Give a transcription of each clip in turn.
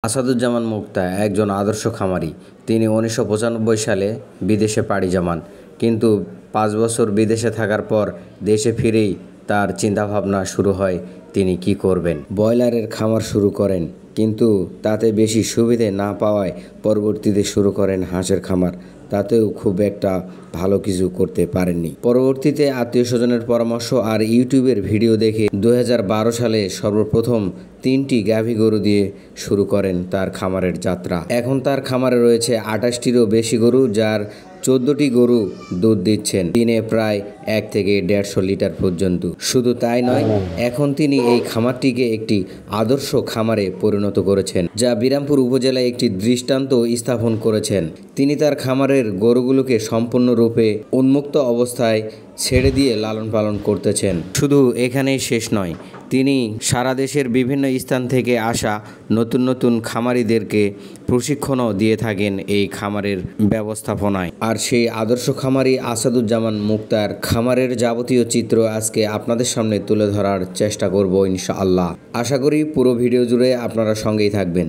আসাদুজ্জামান মুক্তা একজন আদর্শ খামারি। তিনি ১৯৯৫ সালে বিদেশে পাড়ি জমান, কিন্তু ৫ বছর বিদেশে থাকার পর দেশে ফিরেই তার চিন্তাভাবনা শুরু হয় তিনি কি করবেন। ব্রয়লারের খামার শুরু করেন, কিন্তু তাতে বেশি সুবিধে না পাওয়ায় পরবর্তীতে শুরু করেন হাঁসের খামার। তাতেও খুব একটা ভালো কিছু করতে পারেননি। পরবর্তীতে আত্মীয় স্বজনের পরামর্শ আর ইউটিউবের ভিডিও দেখে ২০১২ সালে সর্বপ্রথম ৩টি গাভী গরু দিয়ে শুরু করেন তার খামারের যাত্রা। এখন তার খামারে রয়েছে ২৮টিরও বেশি গরু, যার ১৪টি গরু দুধ দিচ্ছেন দিনে প্রায় ১ থেকে ১৫০ লিটার পর্যন্ত। শুধু তাই নয়, এখন তিনি এই খামারটিকে একটি আদর্শ খামারে পরিণত করেছেন, যা বিরামপুর উপজেলায় একটি দৃষ্টান্ত স্থাপন করেছেন। তিনি তার খামারের গরুগুলোকে সম্পূর্ণরূপে উন্মুক্ত অবস্থায় ছেড়ে দিয়ে লালন পালন করতেছেন। শুধু এখানেই শেষ নয়, তিনি সারা দেশের বিভিন্ন স্থান থেকে আসা নতুন নতুন খামারিদেরকে প্রশিক্ষণও দিয়ে থাকেন এই খামারের ব্যবস্থাপনায়। আর সেই আদর্শ খামারি আসাদুজ্জামান মুক্তার খামারের যাবতীয় চিত্র আজকে আপনাদের সামনে তুলে ধরার চেষ্টা করব ইনশাআল্লাহ। আশা করি পুরো ভিডিও জুড়ে আপনারা সঙ্গেই থাকবেন।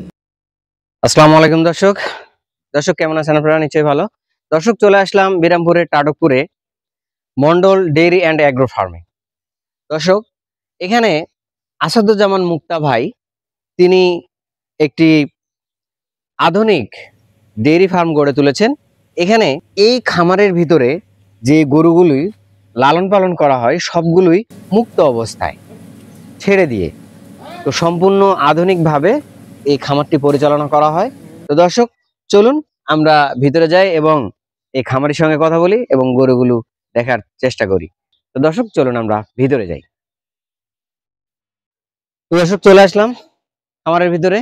আসসালামু আলাইকুম দর্শক কেমন আছেন আপনারা? নিশ্চয়ই ভালো। দর্শক, চলে আসলাম বিরামপুরের টাটকপুরে মন্ডল ডেইরি অ্যান্ড অ্যাগ্রো ফার্মে। দর্শক, এখানে আসাদুজ্জামান মুক্তা ভাই তিনি একটি আধুনিক ডেইরি ফার্ম গড়ে তুলেছেন। এখানে এই খামারের ভিতরে যে গরুগুলি লালন পালন করা হয় সবগুলোই মুক্ত অবস্থায় ছেড়ে দিয়ে, তো সম্পূর্ণ আধুনিকভাবে এই খামারটি পরিচালনা করা হয়। তো দর্শক, চলুন আমরা ভিতরে যাই এবং এই খামারের সঙ্গে কথা বলি এবং গরুগুলো দেখার চেষ্টা করি। তো দর্শক, চলুন আমরা ভিতরে যাই। তো দর্শক, চলে আসলাম খামারের ভিতরে।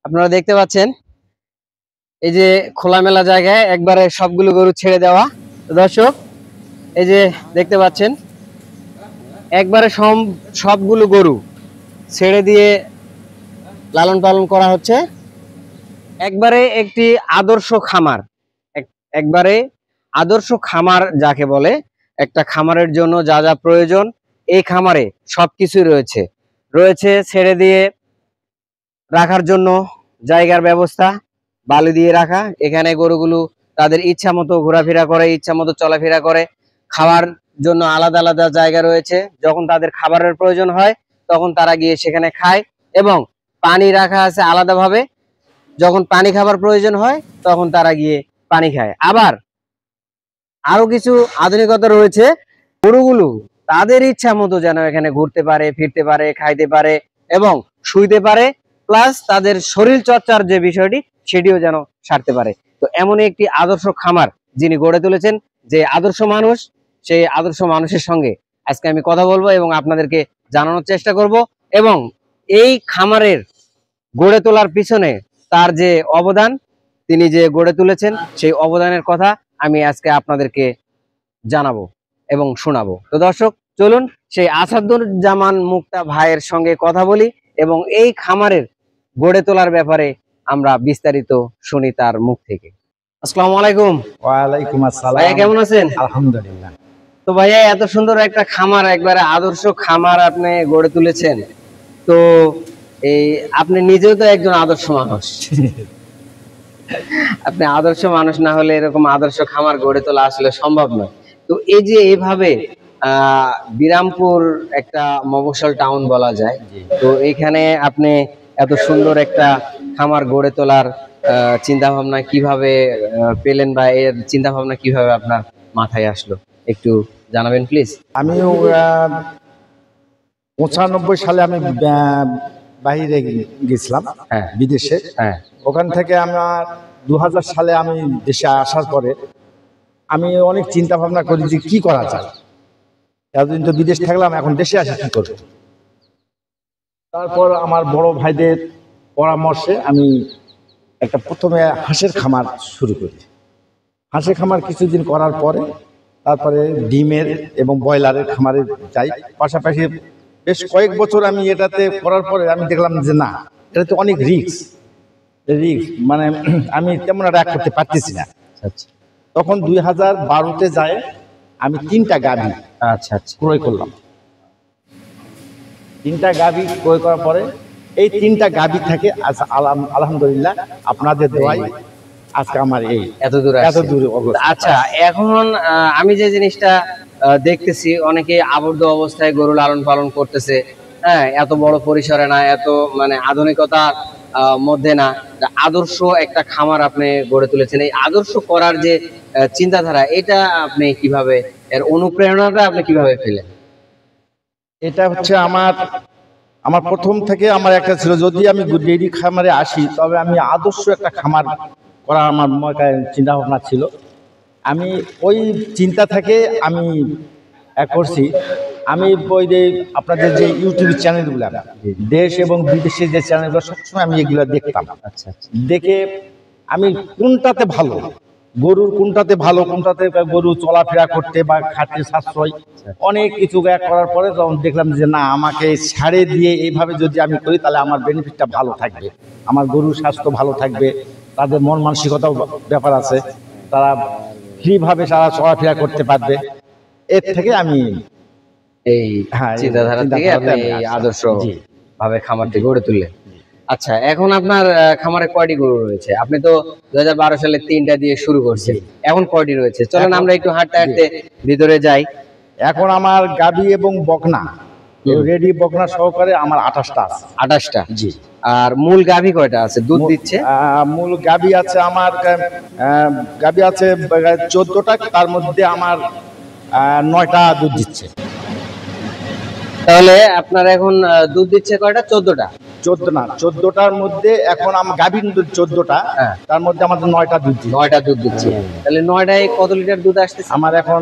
আপনারা দেখতে পাচ্ছেন এই যে খোলামেলা জায়গায় একবারে সবগুলো গরু ছেড়ে দেওয়া। তো দর্শক, এই যে দেখতে পাচ্ছেন একবারে সবগুলো গরু ছেড়ে দিয়ে লালন পালন করা হচ্ছে। একবারে একটি আদর্শ খামার, একবারে আদর্শ খামার যাকে বলে। একটা খামারের জন্য যা যা প্রয়োজন এই খামারে সবকিছু রয়েছে। ছেড়ে দিয়ে রাখার জন্য জায়গার ব্যবস্থা, বালি দিয়ে রাখা। এখানে গরুগুলো তাদের ইচ্ছা মতো ঘোরাফেরা করে, ইচ্ছা মতো চলাফেরা করে। খাওয়ার জন্য আলাদা আলাদা জায়গা রয়েছে। যখন তাদের খাবারের প্রয়োজন হয় তখন তারা গিয়ে সেখানে খায়, এবং পানি রাখা আছে আলাদাভাবে। যখন পানি খাবার প্রয়োজন হয় তখন তারা গিয়ে পানি খায়। আবার আরো কিছু আধুনিকতা রয়েছে, গরুগুলো তাদের ইচ্ছা মতো যেন এখানে ঘুরতে পারে, ফিরতে পারে, খাইতে পারে এবং শুইতে পারে, প্লাস তাদের শরীর চর্চার যে বিষয়টি সেটিও যেন সারতে পারে। তো এমন একটি আদর্শ খামার যিনি গড়ে তুলেছেন, যে আদর্শ মানুষ, সেই আদর্শ মানুষের সঙ্গে আজকে আমি কথা বলবো এবং আপনাদেরকে জানানোর চেষ্টা করব। এবং এই খামারের গড়ে তোলার পিছনে তার যে অবদান, তিনি যে গড়ে তুলেছেন সেই অবদানের কথা আমি আজকে আপনাদেরকে জানাবো এবং শোনাবো। তো দর্শক, চলুন সেই আসাদুজ্জামান মুক্তা ভাইয়ের সঙ্গে কথা বলি এবং এই খামারের গড়ে তোলার ব্যাপারে আমরা বিস্তারিত শুনি তার মুখ থেকে। আসসালামু আলাইকুম। ওয়ালাইকুম আসসালাম। ভাইয়া কেমন আছেন? আলহামদুলিল্লাহ। তো ভাইয়া, এত সুন্দর একটা খামার, একবারে আদর্শ খামার আপনি গড়ে তুলেছেন। তো এই আপনি নিজেও তো একজন আদর্শ মানুষ। আপনি আদর্শ মানুষ না হলে এরকম আদর্শ খামার গড়ে তোলা আসলে সম্ভব নয়। তো এই যে এইভাবে বিরামপুর একটা মফস্বল টাউন বলা যায়, তো এখানে আপনি এত সুন্দর একটা খামার গড়ে তোলার চিন্তা ভাবনা কিভাবে পেলেন, বা এর চিন্তা ভাবনা কিভাবে আপনার মাথায় আসলো, একটু জানাবেন প্লিজ। আমি ৯৫ সালে আমি বাইরে গেছিলাম, বিদেশে। ওখান থেকে আমার ২০০০ সালে আমি দেশে আসার পরে আমি অনেক চিন্তা ভাবনা করি যে কি করা যায়। এতদিন তো বিদেশ থাকলাম, এখন দেশে আসি কি করব। তারপর আমার বড় ভাইদের পরামর্শে আমি একটা প্রথমে হাঁসের খামার শুরু করি। হাঁসের খামার কিছুদিন করার পরে তারপরে ডিমের এবং ব্রয়লারের খামারে যাই। পাশাপাশি বেশ কয়েক বছর আমি এটাতে করার পরে আমি দেখলাম যে না, এটাতে অনেক রিস্ক, মানে আমি তেমন রাগ করতে পারতেছি না। তখন ২০১২-তে যায় আমি ৩টা গাভী ক্রয় করলাম। 3টা গাভী ক্রয় করার পরে এই 3টা গাভী থাকে। আলহামদুলিল্লাহ আপনাদের দোয়ায় আজকে আমার এই এত দূর এত দূর অবস্থা। আচ্ছা, এখন আমি যে জিনিসটা দেখতেছি, অনেকে আবদ্ধ অবস্থায় গরু লালন পালন করতেছে। হ্যাঁ, এত বড় পরিসরে না, এত মানে আধুনিকতার মধ্যে না, আদর্শ একটা খামার আপনি গড়ে তুলেছেন। এই আদর্শ করার যে চিন্তাধারা, এটা আপনি কিভাবে, এর অনুপ্রেরণাটা আপনি কিভাবে পেলেন? এটা হচ্ছে আমার প্রথম থেকে আমার একটা ছিল, যদি আমি ডেইরি খামারে আসি তবে আমি আদর্শ একটা খামার করা আমার চিন্তা ভাবনা ছিল। আমি ওই চিন্তা থেকে আমি করছি। আমি ওই যে আপনাদের যে ইউটিউব চ্যানেলগুলো, দেশ এবং বিদেশের যে চ্যানেলগুলো, সবসময় আমি এগুলো দেখতাম। আচ্ছা, দেখে আমি কোনটাতে ভালো, গরুর কোনটাতে ভালো, কোনটাতে গরু চলাফেরা করতে বা খাদ্যের সাশ্রয়, অনেক কিছু করার পরে যখন দেখলাম যে না, আমাকে ছাড়ে দিয়ে এইভাবে যদি আমি করি তাহলে আমার বেনিফিটটা ভালো থাকবে, আমার গরুর স্বাস্থ্য ভালো থাকবে, তাদের মন মানসিকতাও ব্যাপার আছে, তারা ফ্রিভাবে তারা চলাফেরা করতে পারবে। এর থেকে আমি এই চিন্তাধারা থেকে আপনি এই আদর্শ ভাবে খামারটি গড়ে তুললেন। আচ্ছা, এখন আপনার খামারে কয়টি গরু রয়েছে? আপনি তো 2012 সালে 3টা দিয়ে শুরু করছেন, এখন কয়টি রয়েছে? চলেন আমরা একটু হাঁটতে হাঁটতে ভিতরে যাই। এখন আমার গাভী এবং বকনা রেডি, বকনা সহকারে আমার 28টা আছে। 28টা? জি। আর মূল গাভী কয়টা আছে, দুধ দিচ্ছে? মূল গাভী আছে আমার, গাভী আছে 14টা, তার মধ্যে আমার 9টা দুধ দিচ্ছে। তাহলে আপনার এখন দুধ দিচ্ছে কয়টা? 14টা? 14 না, 14টার মধ্যে এখন আমার গাভী 14টা, তার মধ্যে আমাদের 9টা দুধ দিচ্ছে। 9টা দুধ দিচ্ছে। তাহলে 9টায় কত লিটার দুধ আসতেছে? আমার এখন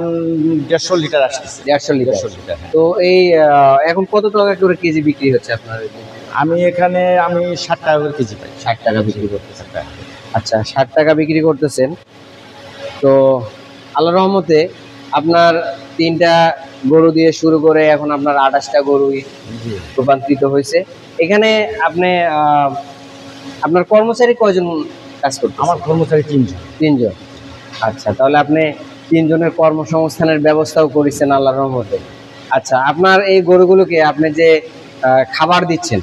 150 লিটার আসতেছে। 150 লিটার। তো এই এখন কত টাকা করে কেজি বিক্রি হচ্ছে আপনার? আমি এখানে 60 টাকা করে কেজি পাই। 60 টাকা বিক্রি করতেছেন? আচ্ছা, 60 টাকা বিক্রি করতেছেন। তো আল্লাহর রহমতে আপনার 3টা গরু দিয়ে শুরু করে এখন আপনার 28টা গরুই রূপান্তরিত হয়েছে। এখানে আপনি আপনার কর্মচারী কয়জন কাজ করতে? আমার কর্মচারী 3জন। 3জন। আচ্ছা, তাহলে আপনি 3 জনের কর্মসংস্থানের ব্যবস্থাও করেছেন আল্লাহর রহমতে। আচ্ছা, আপনার এই গরুগুলোকে আপনি যে খাবার দিচ্ছেন,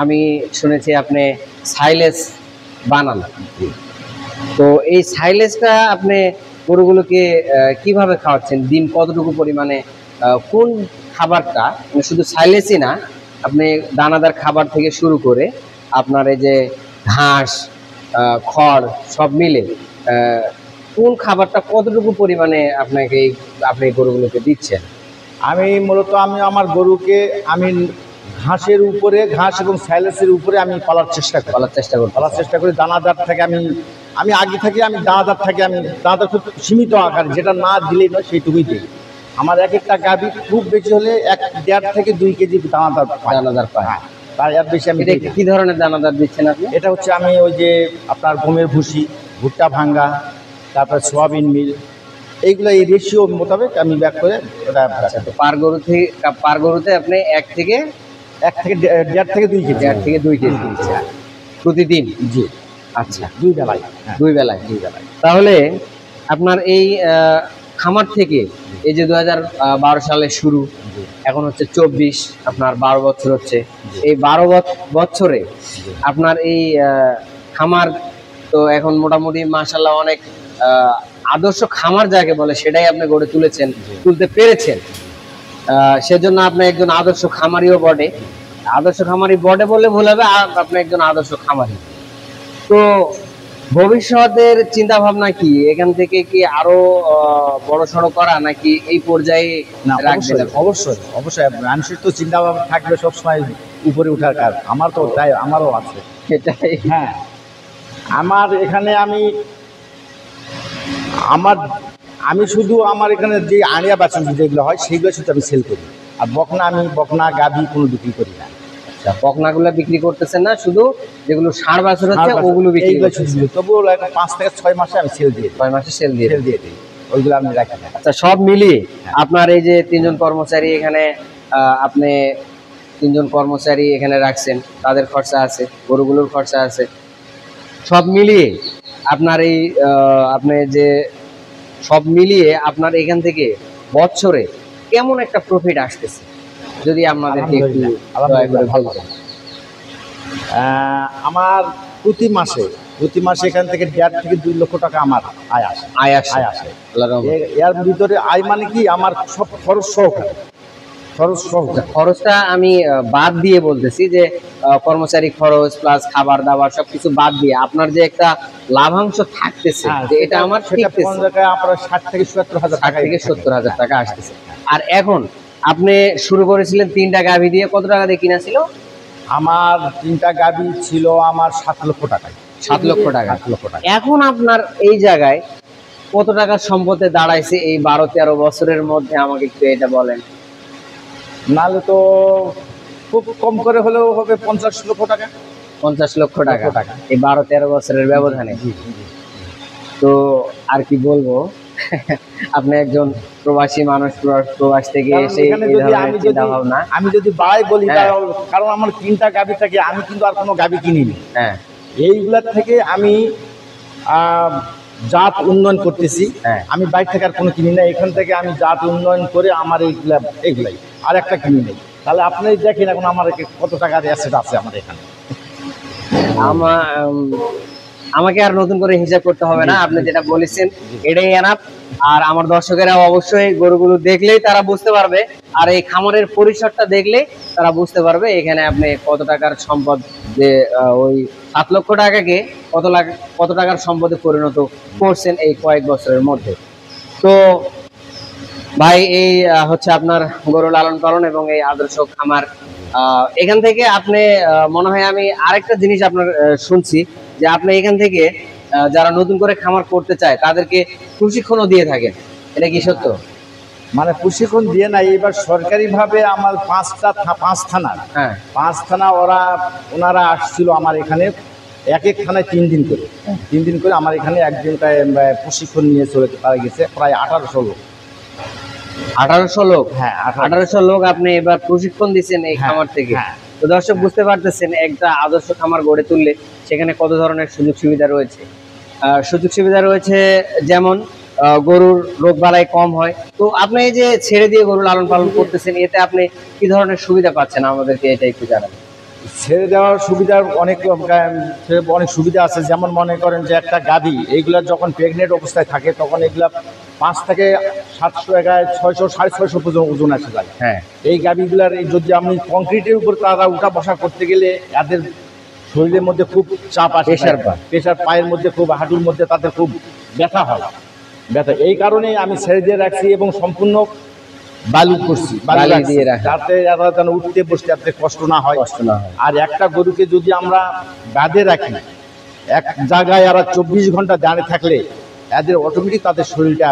আমি শুনেছি আপনি সাইলেজ বানান। তো এই সাইলেজটা আপনি গরুগুলোকে কিভাবে খাওয়াচ্ছেন? দিন কতটুকু পরিমাণে, কোন খাবারটা, মানে শুধু সাইলেজই না, আপনি দানাদার খাবার থেকে শুরু করে আপনার এই যে ঘাস, খড় সব মিলে কোন খাবারটা কতটুকু পরিমাণে আপনি গরুগুলোকে দিচ্ছেন? আমি মূলত আমার গরুকে আমি ঘাসের উপরে, ঘাস এবং সাইলেসের উপরে আমি পালার চেষ্টা করি। দানাদার থেকে আমি আগে থেকে দানাদার খুব সীমিত আকার, যেটা না দিলেই নয় সেইটুকুই দিই। আমার এক একটা গাভী খুব বেশি হলে 1.5 থেকে 2 কেজি দানাদার পায়। তার এর বেশি আমি কি ধরনের দানাদার দিচ্ছেন আপনি? এটা হচ্ছে আমি ওই যে আপনার গমের ভুসি, ভুট্টা ভাঙ্গা, তারপর সোয়াবিন মিল, এইগুলো এই রেশিও মোতাবেক আমি ব্যাক করে ওটা। তো পার গরুতে আপনি 1 থেকে 1.5 থেকে 2 কেজি। 1.5 থেকে 2 কেজি দিচ্ছেন প্রতিদিন? জি। আচ্ছা, 2 বেলায়। 2 বেলায়। তাহলে আপনার এই খামার থেকে এই যে 2012 সালে শুরু, এখন হচ্ছে 24, আপনার 12 বছর হচ্ছে। এই 12 বছরে আপনার এই খামার তো এখন মোটামুটি মাশাআল্লাহ অনেক আদর্শ খামার যাকে বলে সেটাই আপনি গড়ে তুলতে পেরেছেন। সেজন্য আপনি একজন আদর্শ খামারিও বটে। আদর্শ খামারি বটে বললে ভুল হবে, আপনি একজন আদর্শ খামারি। তো ভবিষ্যতের চিন্তা ভাবনা কি? এখান থেকে কি আরো বড়সড় করা, নাকি এই পর্যায়ে রাখবেন? অবশ্যই মানুষের তো চিন্তা ভাবনা থাকবে সবসময় উপরে ওঠার কাজ। আমার তো তাই, আমারও আছে সেটাই। হ্যাঁ, আমার এখানে আমি শুধু আমার এখানে যে আড়িয়া বাছুর যেগুলো হয় সেইগুলো শুধু আমি সেল করি। আর বকনা গাভী কোনো বিক্রি করি না। বকনাগুলো বিক্রি করতেছেন না, শুধু যেগুলো ষাঁড় বাছুর হচ্ছে ওগুলো বিক্রি করতেছেন। তবুও 5 থেকে 6 মাসে আমি সেল দিয়ে 6 মাসে সেল দিয়ে দিই, ওইগুলো আমি রাখি না। আচ্ছা, সব মিলিয়ে আপনার এই যে 3 জন কর্মচারী এখানে, আপনি 3 জন কর্মচারী এখানে রাখছেন, তাদের খরচা আছে, গরুগুলোর খরচা আছে, সব মিলিয়ে আপনার এই সব মিলিয়ে আপনার এখান থেকে বছরে কেমন একটা প্রফিট আসতেছে, যদি আপনাদেরকে একটু দয়া করে বলতেন। আমার প্রতি মাসে এখান থেকে 1.5 থেকে 2 লক্ষ টাকা আমার আয় আসে। আয় আসে। আয় আসে। আল্লাহর রহমতে। এর ভিতরে আয় মানে কি আমার সব খরচ সহকারে। খরচটা আমি বাদ দিয়ে বলতেছি যে কর্মচারী খরচ প্লাস খাবার দাবার সবকিছু বাদ দিয়ে আপনার যে একটা লাভাংশ থাকতেছে, যে এটা আমার ঠিকতেছে, কোন জায়গায় আপনার 60 থেকে 70 হাজার 60 থেকে 70 হাজার টাকা আসতেছে। আর এখন আপনি শুরু করেছিলেন 3টা গাভী দিয়ে, কত টাকা দিয়ে কিনা ছিল? আমার 3টা গাভী ছিল আমার 7 লক্ষ টাকায়। 7 লক্ষ টাকা। 7 লক্ষ টাকা। এখন আপনার এই জায়গায় কত টাকার সম্পদে দাঁড়াইছে এই 12-13 বছরের মধ্যে, আমাকে একটু এটা বলেন। নাহলে তো খুব কম করে হলেও হবে 50 লক্ষ টাকা। 50 লক্ষ টাকা এই 12-13 বছরের ব্যবধানে। তো আর কি বলবো, আপনি একজন প্রবাসী মানুষ, প্রবাস থেকে এসে এই ধরনের চিন্তা ভাবনা। আমি যদি বাড়াই বলি, কারণ আমার 3টা গাভী থাকে, আমি কিন্তু আর কোনো গাভী কিনিনি। হ্যাঁ, এইগুলার থেকে আমি জাত উন্নয়ন করতেছি। আমি বাইরে থেকে আর কোনো কিনি না, এখান থেকে আমি জাত উন্নয়ন করে আমার এইগুলাই আর একটা কিনি নেই। তাহলে আপনি দেখেন এখন আমার কত টাকার অ্যাসেট আছে আমার এখানে। আমাকে আর নতুন করে হিসাব করতে হবে না, আপনি যেটা বলেছেন এটাই এনাফ। আর আমার দর্শকেরা অবশ্যই গরুগুলো দেখলেই তারা বুঝতে পারবে, আর এই খামারের পরিসরটা দেখলেই তারা বুঝতে পারবে এখানে আপনি কত টাকার সম্পদ, যে ওই 7 লক্ষ টাকাকে কত টাকার সম্পদে পরিণত করছেন এই কয়েক বছরের মধ্যে। তো ভাই, এই হচ্ছে আপনার গরু লালন পালন এবং এই আদর্শ খামার। এখান থেকে আপনি মনে হয় আমি আরেকটা জিনিস আপনার শুনছি যে আপনি এখান থেকে যারা নতুন করে খামার করতে চায় তাদেরকে প্রশিক্ষণও দিয়ে থাকেন, এটা কি সত্য? মানে প্রশিক্ষণ দিয়ে নাই, এবার সরকারিভাবে আমার 5 থানা, হ্যাঁ, 5 থানা ওনারা আসছিল আমার এখানে, এক থানায় 3 দিন করে, 3 দিন করে আমার এখানে একদিনটায় প্রশিক্ষণ নিয়ে চলে গেছে প্রায় 1800 লোক। 1800 লোক? হ্যাঁ, 1800 লোক আপনি এবার প্রশিক্ষণ দিচ্ছেন এই খামার থেকে। তো দর্শক বুঝতে পারতেছেন একটা আদর্শ খামার গড়ে তুললে সেখানে কত ধরনের সুযোগ সুবিধা রয়েছে। সুযোগ সুবিধা রয়েছে যেমন গরুর রোগ বালাই কম হয়। তো আপনি এই যে ছেড়ে দিয়ে গরু লালন পালন করতেছেন, এতে আপনি কি ধরনের সুবিধা পাচ্ছেন আমাদেরকে এটা একটু জানান। ছেড়ে দেওয়ার সুবিধার অনেক সুবিধা আছে। যেমন মনে করেন যে একটা গাভী এইগুলা যখন প্রেগনেন্ট অবস্থায় থাকে তখন এগুলা 5 থেকে 700 টাকায় 600 650 পর্যন্ত ওজন আসে যায়। হ্যাঁ, এই গাভীগুলার যদি আমি কংক্রিটের উপর তারা উঠা বসা করতে গেলে এদের শরীরের মধ্যে খুব চাপ আসে, প্রেশার পায়ের মধ্যে খুব, হাঁটুর মধ্যে তাদের খুব ব্যথা হয়। এই কারণে আমি ছেড়ে দিয়ে রাখছি এবং সম্পূর্ণ বালু করছি, যাতে এরা যেন উঠতে বসতে এত কষ্ট না হয়। আর একটা গরুকে যদি আমরা বাঁধে রাখি এক জায়গায়, এরা 24 ঘন্টা দাঁড়িয়ে থাকলে এদের অটোমেটিক তাদের শরীরটা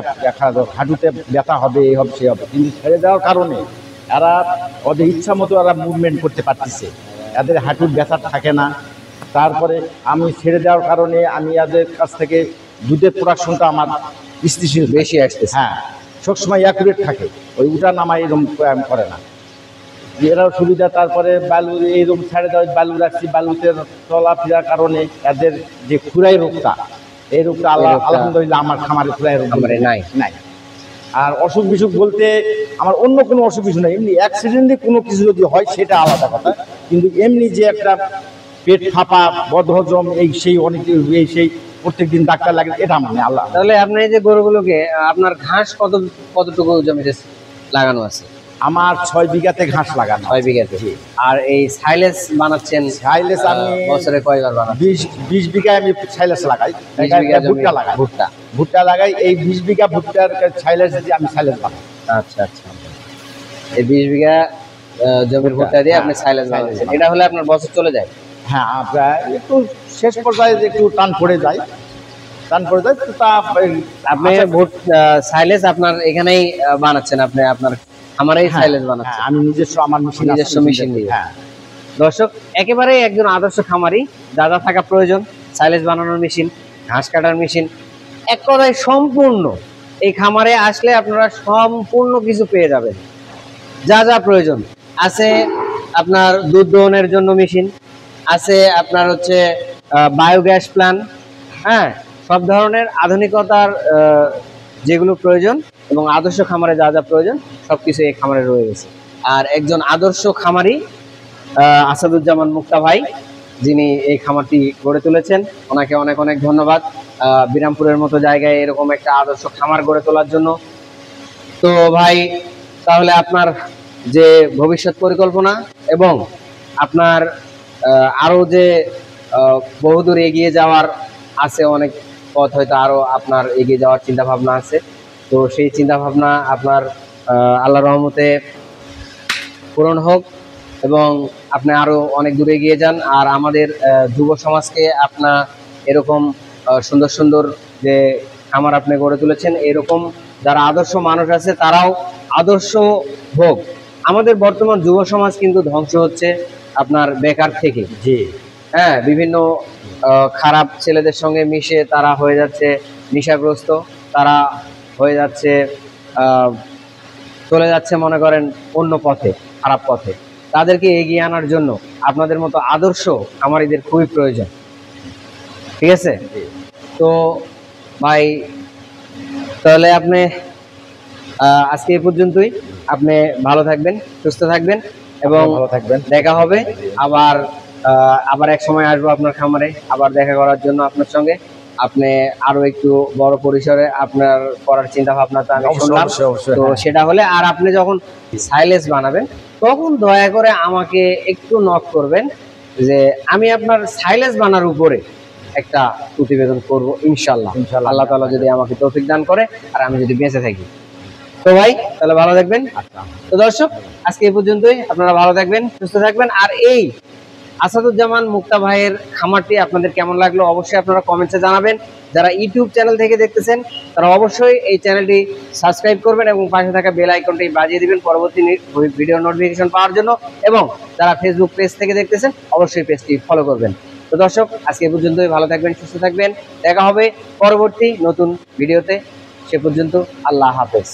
হাঁটুতে ব্যথা হবে, এই হবে সে হবে। কিন্তু ছেড়ে দেওয়ার কারণে এরা ওদের ইচ্ছা মতো এরা মুভমেন্ট করতে পারতেছে, এদের হাঁটুর ব্যথা থাকে না। তারপরে আমি ছেড়ে দেওয়ার কারণে আমি এদের কাছ থেকে দুধের প্রোডাকশনটা আমার স্থিতিশীল বেশি আসতেছে। হ্যাঁ, সবসময় অ্যাকুরেট থাকে, ওই উঠা নামা এরকম করে না, এরাও সুবিধা। তারপরে বালু এইরকম ছেড়ে দেওয়া, বালু রাখছি, বালুতে চলাফেরার কারণে এদের যে খুরাই রোগটা, এই রোগটা আলহামদুলিল্লাহ আমার খামারে খুরাই রোগ নাই। আর অসুখ বিসুখ বলতে আমার অন্য কোনো অসুখ বিসুখ নাই, এমনি অ্যাক্সিডেন্টে কোনো কিছু যদি হয় সেটা আলাদা কথা, কিন্তু এমনি যে একটা পেট ফাঁপা, বদহজম, এই সেই অনেক এই সেই প্রত্যেকদিন ডাক্তার লাগে, এটা মানে আল্লাহ। তাহলে আপনি এই যে গরুগুলোকে আপনার ঘাস কতটুকু জমিতে লাগানো আছে? আমার 6 বিঘাতে ঘাস লাগানো। 6 বিঘাতে। আর এই সাইলেজ বানাচ্ছেন? সাইলেজ আমি বছরে কয়বার বানান? 20 বিঘায় আমি সাইলেজ লাগাই। 20 বিঘা ভুট্টা লাগাই। ভুট্টা লাগাই, এই 20 বিঘা ভুট্টার সাইলেজ দিয়ে আমি সাইলেজ বানাই। আচ্ছা আচ্ছা, এই 20 বিঘা জমির ভুট্টা দিয়ে আপনি সাইলেজ বানাচ্ছেন, এটা হলে আপনার বছর চলে যায়? হ্যাঁ, একটু শেষ পর্যায়ে একটু টান পড়ে যায়, তো তা আপনি সাইলেজ আপনার এখানেই বানাচ্ছেন, আপনি আপনার আমারই সাইলেজ বানাচ্ছেন? আমি আমার নিজস্ব মেশিন দিয়ে। হ্যাঁ দর্শক, একেবারে একজন আদর্শ খামারি যা যা থাকা প্রয়োজন, সাইলেজ বানানোর মেশিন, ঘাস কাটার মেশিন, এক কথায় সম্পূর্ণ। এই খামারে আসলে আপনারা সম্পূর্ণ কিছু পেয়ে যাবেন, যা যা প্রয়োজন আছে। আপনার দুধ দোহনের জন্য মেশিন আছে, আপনার হচ্ছে বায়োগ্যাস প্ল্যান্ট, হ্যাঁ, সব ধরনের আধুনিকতার যেগুলো প্রয়োজন এবং আদর্শ খামারে যা যা প্রয়োজন সবকিছু এই খামারে রয়ে গেছে। আর একজন আদর্শ খামারি আসাদুজ্জামান মুক্তা ভাই যিনি এই খামারটি গড়ে তুলেছেন, ওনাকে অনেক অনেক ধন্যবাদ। বিরামপুরের মতো জায়গায় এরকম একটা আদর্শ খামার গড়ে তোলার জন্য। তো ভাই, তাহলে আপনার যে ভবিষ্যৎ পরিকল্পনা এবং আপনার আরো যে বহুদূর এগিয়ে যাওয়ার আছে, অনেক পথ হয়তো আরো আপনার এগিয়ে যাওয়ার চিন্তা ভাবনা আছে, তো সেই চিন্তা ভাবনা আপনার আল্লাহর রহমতে পূরণ হোক এবং আপনি আরো অনেক দূরে এগিয়ে যান। আর আমাদের যুব সমাজকে আপনার এরকম সুন্দর সুন্দর যে খামার আপনি গড়ে তুলেছেন, এরকম যারা আদর্শ মানুষ আছে তারাও আদর্শ হোক। আমাদের বর্তমান যুব সমাজ কিন্তু ধ্বংস হচ্ছে আপনার বেকার থেকে। জি, হ্যাঁ, বিভিন্ন খারাপ ছেলেদের সঙ্গে মিশে তারা হয়ে যাচ্ছে নেশাগ্রস্ত, তারা হয়ে যাচ্ছে চলে যাচ্ছে মনে করেন অন্য পথে, খারাপ পথে। তাদেরকে এগিয়ে আনার জন্য আপনাদের মতো আদর্শ খামারিদের খুবই প্রয়োজন। ঠিক আছে? তো ভাই, তাহলে আপনি আজকে এই পর্যন্তই। আপনি ভালো থাকবেন, সুস্থ থাকবেন এবং ভালো থাকবেন। দেখা হবে আবার। আবার এক সময় আসবো আপনার খামারে আবার দেখা করার জন্য আপনার সঙ্গে। আপনি আরো একটু বড় পরিসরে আপনার করার চিন্তা ভাবনা তো আমি শুনলাম। তো সেটা হলে, আর আপনি যখন সাইলেজ বানাবেন তখন দয়া করে আমাকে একটু নক করবেন, যে আমি আপনার সাইলেজ বানার উপরে একটা প্রতিবেদন করব ইনশাল্লাহ। আল্লাহ তাআলা যদি আমাকে তৌফিক দান করে আর আমি যদি বেঁচে থাকি। তো ভাই, তাহলে ভালো থাকবেন। তো দর্শক, আজকে এই পর্যন্তই। আপনারা ভালো থাকবেন, সুস্থ থাকবেন। আর এই আসাদুজ্জামান মুক্তা ভাইয়ের খামারটি আপনাদের কেমন লাগলো অবশ্যই আপনারা কমেন্টসে জানাবেন। যারা ইউটিউব চ্যানেল থেকে দেখতেছেন তারা অবশ্যই এই চ্যানেলটি সাবস্ক্রাইব করবেন এবং পাশে থাকা বেল আইকনটি বাজিয়ে দিবেন পরবর্তী ভিডিও নোটিফিকেশন পাওয়ার জন্য। এবং যারা ফেসবুক পেজ থেকে দেখতেছেন অবশ্যই পেজটি ফলো করবেন। তো দর্শক, আজকে এই পর্যন্তই। ভালো থাকবেন, সুস্থ থাকবেন। দেখা হবে পরবর্তী নতুন ভিডিওতে। সে পর্যন্ত আল্লাহ হাফেজ।